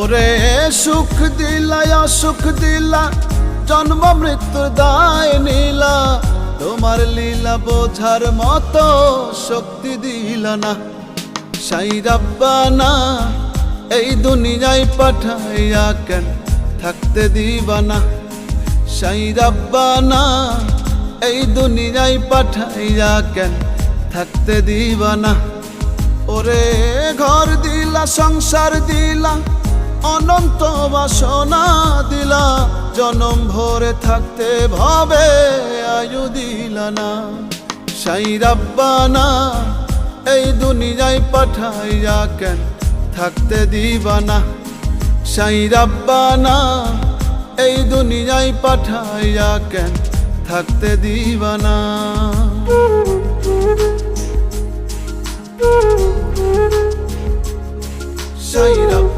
ওরে সুখ দিলা অসুখ দিলা, জন্ম মৃত্যুর দায় নীলা, তোমার লীলা বোঝার মতো শক্তি দিলা না। সাই রাব্বানা এই দুনিয়ায় পাঠাইয়া কেন থাকতে দিবা না। সাই রাব্বানা এই দুনিয়ায় পাঠাইয়া কেন থাকতে দিবা না। ওরে ঘর দিলা সংসার দিলা, অনন্ত বাসনা দিলা, জনম ভরে থাকতে ভাবে আয়ু দিলা না। সাই রাব্বানা এই দুনিয়ায় পাঠাইয়া কেন থাকতে দিবা না। সাই রাব্বানা এই দুনিয়ায় পাঠাইয়া কেন থাকতে দিবা না। সাই রাব্বানা।